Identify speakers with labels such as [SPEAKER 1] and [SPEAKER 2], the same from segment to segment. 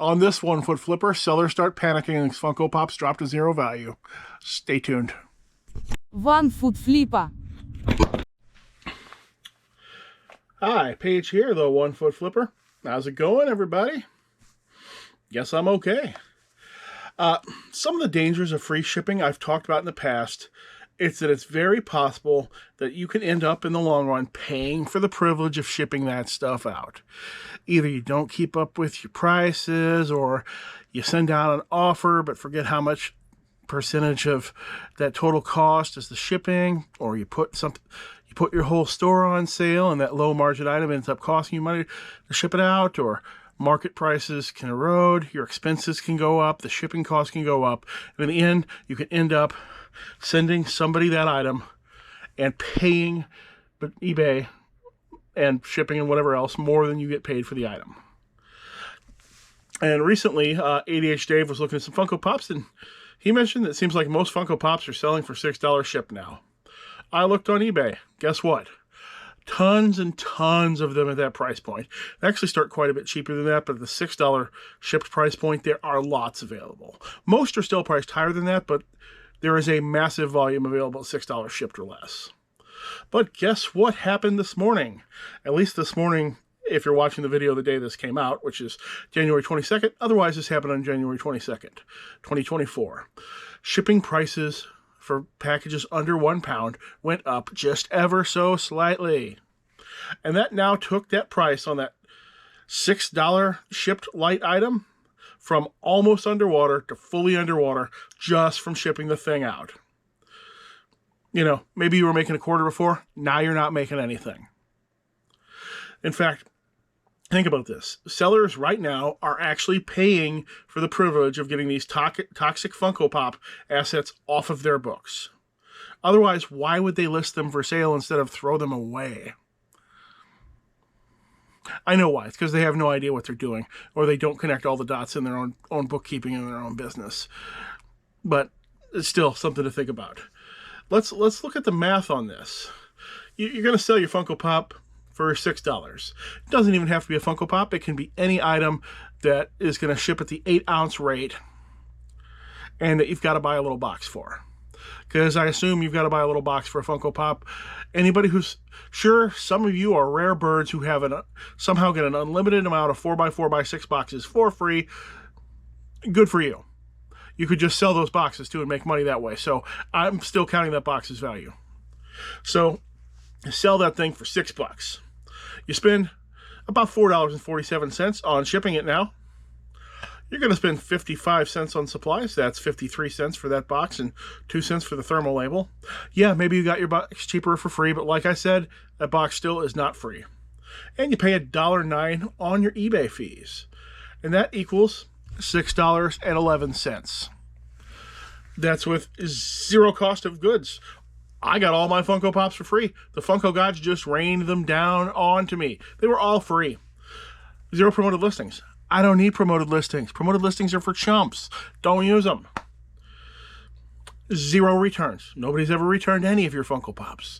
[SPEAKER 1] On this 1 foot flipper, sellers start panicking and Funko Pops drop to zero value. Stay tuned.
[SPEAKER 2] 1 foot flipper.
[SPEAKER 1] Hi, Paige here, the 1 foot flipper. How's it going, everybody? Guess I'm okay. Some of the dangers of free shipping I've talked about in the past. It's that it's very possible that you can end up in the long run paying for the privilege of shipping that stuff out. Either you don't keep up with your prices, or you send out an offer but forget how much percentage of that total cost is the shipping, or you put your whole store on sale and that low margin item ends up costing you money to ship it out, or market prices can erode, your expenses can go up, the shipping costs can go up, and in the end you can end up sending somebody that item and paying eBay and shipping and whatever else more than you get paid for the item. And recently, ADH Dave was looking at some Funko Pops, and he mentioned that it seems like most Funko Pops are selling for $6 shipped now. I looked on eBay. Guess what? Tons and tons of them at that price point. They actually start quite a bit cheaper than that, but at the $6 shipped price point, there are lots available. Most are still priced higher than that, but there is a massive volume available at $6 shipped or less. But guess what happened this morning? At least this morning, if you're watching the video the day this came out, which is January 22nd. Otherwise, this happened on January 22nd, 2024. Shipping prices for packages under 1 pound went up just ever so slightly. And that now took that price on that $6 shipped light item from almost underwater to fully underwater just from shipping the thing out. You know, maybe you were making a quarter before, now you're not making anything. In fact, think about this. Sellers right now are actually paying for the privilege of getting these toxic Funko Pop assets off of their books. Otherwise, why would they list them for sale instead of throw them away? I know why. It's because they have no idea what they're doing, or they don't connect all the dots in their own bookkeeping and their own business. But it's still something to think about. Let's look at the math on this. You're going to sell your Funko Pop for $6. It doesn't even have to be a Funko Pop. It can be any item that is going to ship at the 8-ounce rate and that you've got to buy a little box for. Because I assume you've got to buy a little box for a Funko Pop. Anybody who's... Sure, some of you are rare birds who have somehow get an unlimited amount of 4x4x6 boxes for free. Good for you. You could just sell those boxes too and make money that way. So I'm still counting that box's value. So sell that thing for $6. You spend about $4.47 on shipping it now. You're going to spend 55 cents on supplies. That's 53 cents for that box and 2 cents for the thermal label. Yeah, maybe you got your box cheaper for free, but like I said, that box still is not free. And you pay $1.09 on your eBay fees. And that equals $6.11. That's with zero cost of goods. I got all my Funko Pops for free. The Funko gods just rained them down onto me. They were all free. Zero promoted listings. I don't need promoted listings. Promoted listings are for chumps. Don't use them. Zero returns. Nobody's ever returned any of your Funko Pops.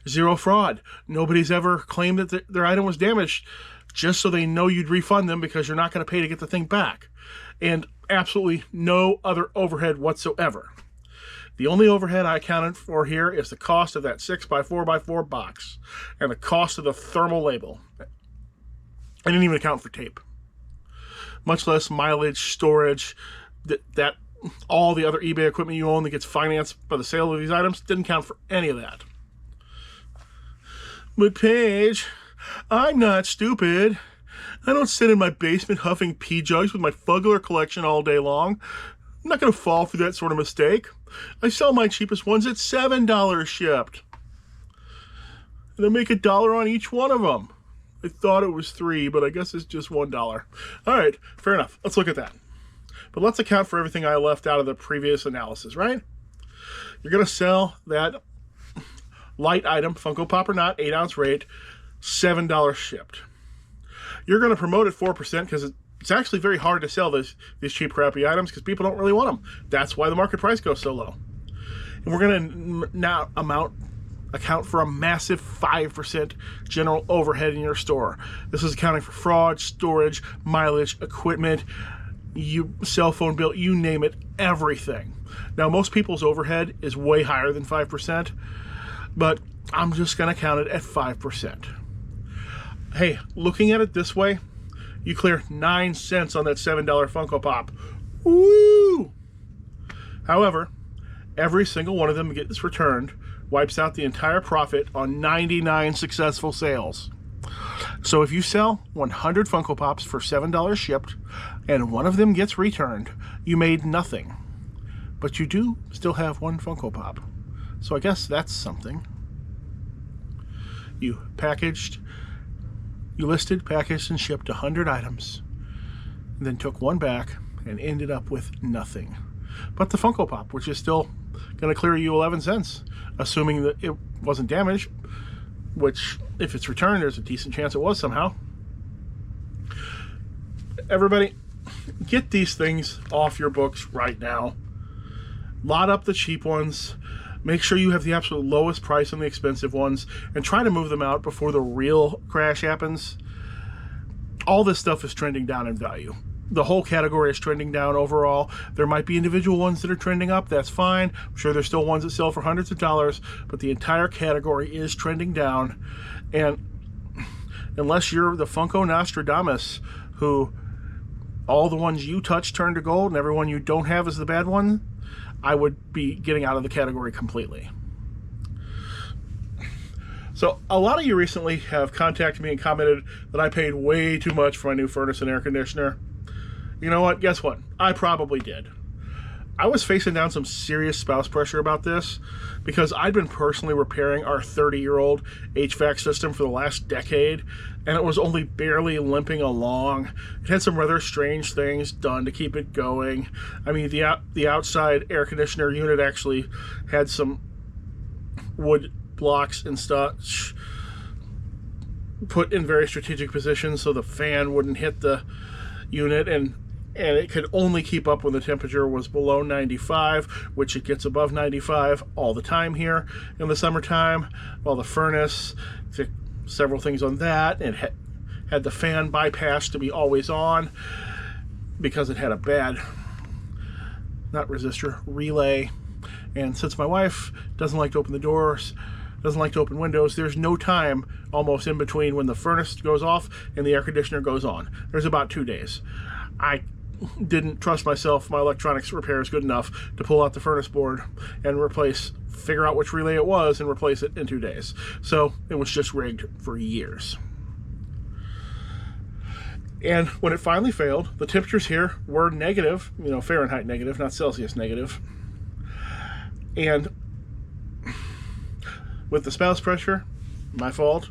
[SPEAKER 1] Zero fraud. Nobody's ever claimed that their item was damaged just so they know you'd refund them because you're not going to pay to get the thing back. And absolutely no other overhead whatsoever. The only overhead I accounted for here is the cost of that 6x4x4 box and the cost of the thermal label. I didn't even account for tape. Much less mileage, storage, that all the other eBay equipment you own that gets financed by the sale of these items didn't count for any of that. But Paige, I'm not stupid. I don't sit in my basement huffing pee jugs with my Fuggler collection all day long. I'm not going to fall for that sort of mistake. I sell my cheapest ones at $7 shipped. And I make $1 on each one of them. I thought it was $3, but I guess it's just $1. All right, fair enough. Let's look at that. But let's account for everything I left out of the previous analysis, right? You're going to sell that light item, Funko Pop or not, 8-ounce rate, $7 shipped. You're going to promote it 4% because it's actually very hard to sell these cheap, crappy items because people don't really want them. That's why the market price goes so low. And we're going to now account for a massive 5% general overhead in your store. This is accounting for fraud, storage, mileage, equipment, you cell phone bill, you name it, everything. Now, most people's overhead is way higher than 5%, but I'm just going to count it at 5%. Hey, looking at it this way, you clear 9 cents on that $7 Funko Pop. Woo! However, every single one of them gets returned, wipes out the entire profit on 99 successful sales. So if you sell 100 Funko Pops for $7 shipped, and one of them gets returned, you made nothing. But you do still have one Funko Pop. So I guess that's something. You listed, packaged, and shipped 100 items, and then took one back and ended up with nothing. But the Funko Pop, which is still going to clear you 11 cents, assuming that it wasn't damaged, which, if it's returned, there's a decent chance it was somehow. Everybody, get these things off your books right now. Lot up the cheap ones. Make sure you have the absolute lowest price on the expensive ones, and try to move them out before the real crash happens. All this stuff is trending down in value. The whole category is trending down overall. There might be individual ones that are trending up. That's fine. I'm sure there's still ones that sell for hundreds of dollars, but the entire category is trending down. And unless you're the Funko Nostradamus, who all the ones you touch turn to gold and every one you don't have is the bad one, I would be getting out of the category completely. So a lot of you recently have contacted me and commented that I paid way too much for my new furnace and air conditioner. You know what? Guess what? I probably did. I was facing down some serious spouse pressure about this because I'd been personally repairing our 30-year-old HVAC system for the last decade, and it was only barely limping along. It had some rather strange things done to keep it going. I mean, the outside air conditioner unit actually had some wood blocks and stuff put in very strategic positions so the fan wouldn't hit the unit, and it could only keep up when the temperature was below 95, which it gets above 95 all the time here in the summertime. While the furnace, several things on that, it had the fan bypassed to be always on because it had a bad, not resistor, relay. And since my wife doesn't like to open the doors, doesn't like to open windows, there's no time almost in between when the furnace goes off and the air conditioner goes on. There's about 2 days. I didn't trust myself, my electronics repair is good enough to pull out the furnace board and figure out which relay it was and replace it in 2 days. So it was just rigged for years. And when it finally failed, the temperatures here were negative, Fahrenheit negative, not Celsius negative. And with the spouse pressure, my fault,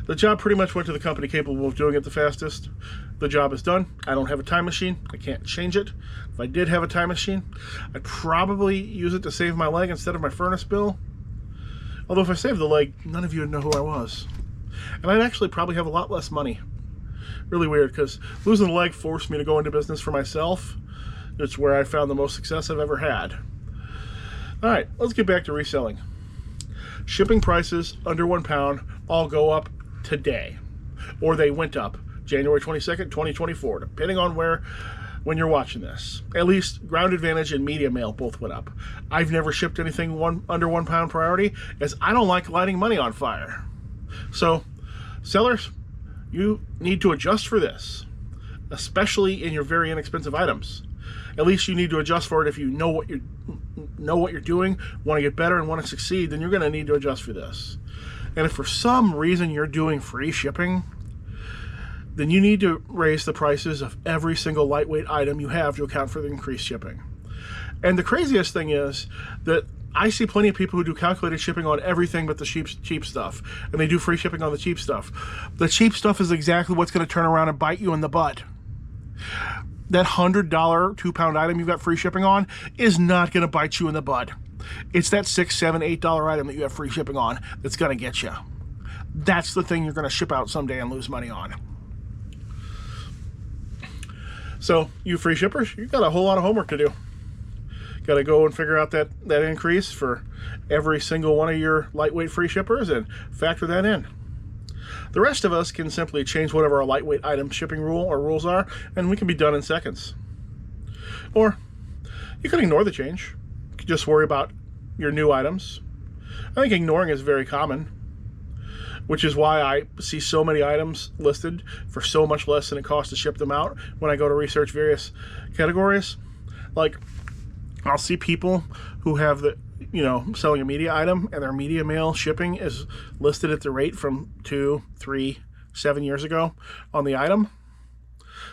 [SPEAKER 1] the job pretty much went to the company capable of doing it the fastest. The job is done. I don't have a time machine. I can't change it. If I did have a time machine, I'd probably use it to save my leg instead of my furnace bill. Although if I saved the leg, none of you would know who I was. And I'd actually probably have a lot less money. Really weird, because losing the leg forced me to go into business for myself. It's where I found the most success I've ever had. All right, let's get back to reselling. Shipping prices under £1 all go up today, or they went up January 22nd, 2024, depending on when you're watching this. At least Ground Advantage and Media Mail both went up. I've never shipped anything under £1 priority, as I don't like lighting money on fire. So, sellers, you need to adjust for this, especially in your very inexpensive items. At least you need to adjust for it if you know what you're doing, want to get better, and want to succeed. Then you're going to need to adjust for this. And if for some reason you're doing free shipping, then you need to raise the prices of every single lightweight item you have to account for the increased shipping. And the craziest thing is that I see plenty of people who do calculated shipping on everything but the cheap stuff, and they do free shipping on the cheap stuff. The cheap stuff is exactly what's going to turn around and bite you in the butt. That $100 2-pound item you've got free shipping on is not going to bite you in the butt. It's that $6, $7, $8 item that you have free shipping on that's going to get you. That's the thing you're going to ship out someday and lose money on. So, you free shippers, you've got a whole lot of homework to do. Got to go and figure out that increase for every single one of your lightweight free shippers and factor that in. The rest of us can simply change whatever our lightweight item shipping rule or rules are, and we can be done in seconds. Or you can ignore the change. You can just worry about your new items. I think ignoring is very common, which is why I see so many items listed for so much less than it costs to ship them out when I go to research various categories. Like, I'll see people who have selling a media item, and their media mail shipping is listed at the rate from 2, 3, 7 years ago on the item,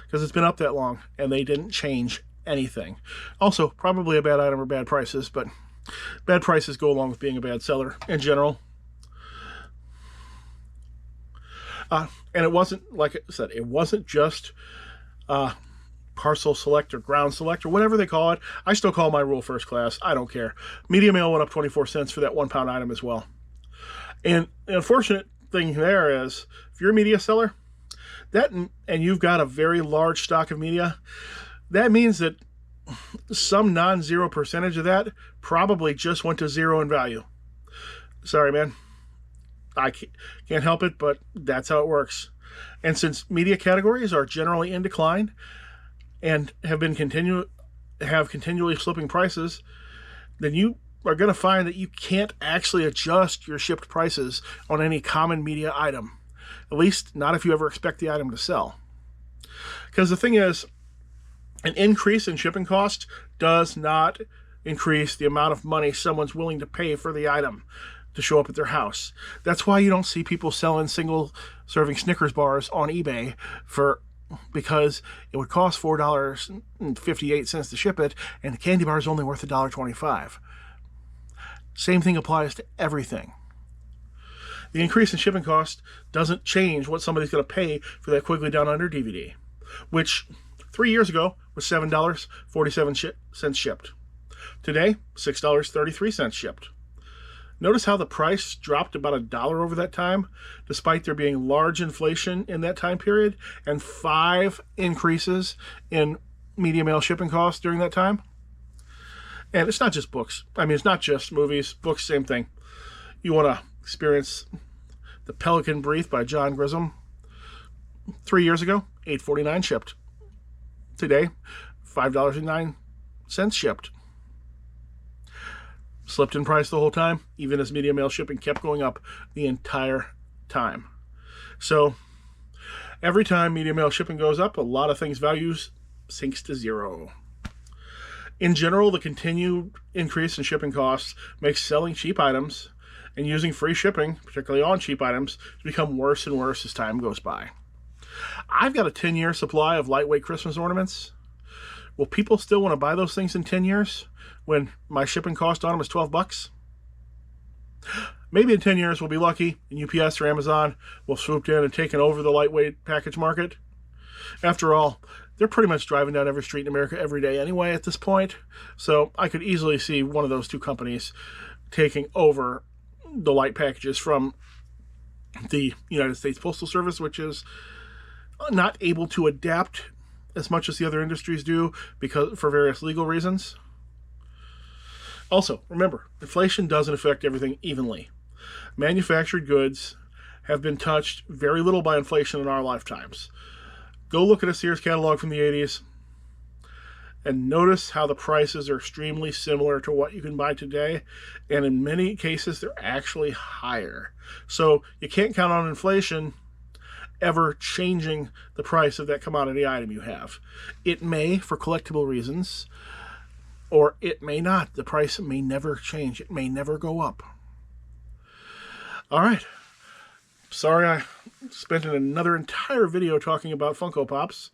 [SPEAKER 1] because it's been up that long and they didn't change anything. Also, probably a bad item or bad prices, but bad prices go along with being a bad seller in general. And it wasn't, like I said, it wasn't just parcel select or ground select or whatever they call it. I still call my rule first class. I don't care. Media mail went up 24 cents for that 1 pound item as well. And the unfortunate thing there is, if you're a media seller, and you've got a very large stock of media, that means that some non-zero percentage of that probably just went to zero in value. Sorry, man. I can't help it, but that's how it works. And since media categories are generally in decline and have continually slipping prices, then you are going to find that you can't actually adjust your shipped prices on any common media item. At least not if you ever expect the item to sell. Because the thing is, an increase in shipping cost does not increase the amount of money someone's willing to pay for the item to show up at their house. That's why you don't see people selling single-serving Snickers bars on eBay because it would cost $4.58 to ship it, and the candy bar is only worth $1.25. Same thing applies to everything. The increase in shipping cost doesn't change what somebody's going to pay for that Quigley Down Under DVD, which 3 years ago was $7.47 shipped. Today, $6.33 shipped. Notice how the price dropped about $1 over that time, despite there being large inflation in that time period and 5 increases in media mail shipping costs during that time. And it's not just books. I mean, it's not just movies. Books, same thing. You want to experience The Pelican Brief by John Grisham. 3 years ago, $8.49 shipped. Today, $5.09 shipped. Slipped in price the whole time, even as media mail shipping kept going up the entire time. So every time media mail shipping goes up, a lot of things' values sinks to zero. In general, the continued increase in shipping costs makes selling cheap items and using free shipping, particularly on cheap items, to become worse and worse as time goes by. I've got a 10-year supply of lightweight Christmas ornaments. Will people still want to buy those things in 10 years when my shipping cost on them is $12? Maybe in 10 years we'll be lucky and UPS or Amazon will swoop in and take over the lightweight package market. After all, they're pretty much driving down every street in America every day anyway at this point. So I could easily see one of those two companies taking over the light packages from the United States Postal Service, which is not able to adapt as much as the other industries do for various legal reasons. Also, remember, inflation doesn't affect everything evenly. Manufactured goods have been touched very little by inflation in our lifetimes. Go look at a Sears catalog from the 80s and notice how the prices are extremely similar to what you can buy today, and in many cases they're actually higher. So you can't count on inflation ever changing the price of that commodity item you have. It may for collectible reasons, or it may not. The price may never change. It may never go up. All right. Sorry I spent another entire video talking about Funko Pops.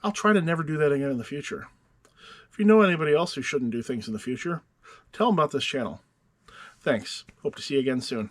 [SPEAKER 1] I'll try to never do that again in the future. If you know anybody else who shouldn't do things in the future, tell them about this channel. Thanks. Hope to see you again soon.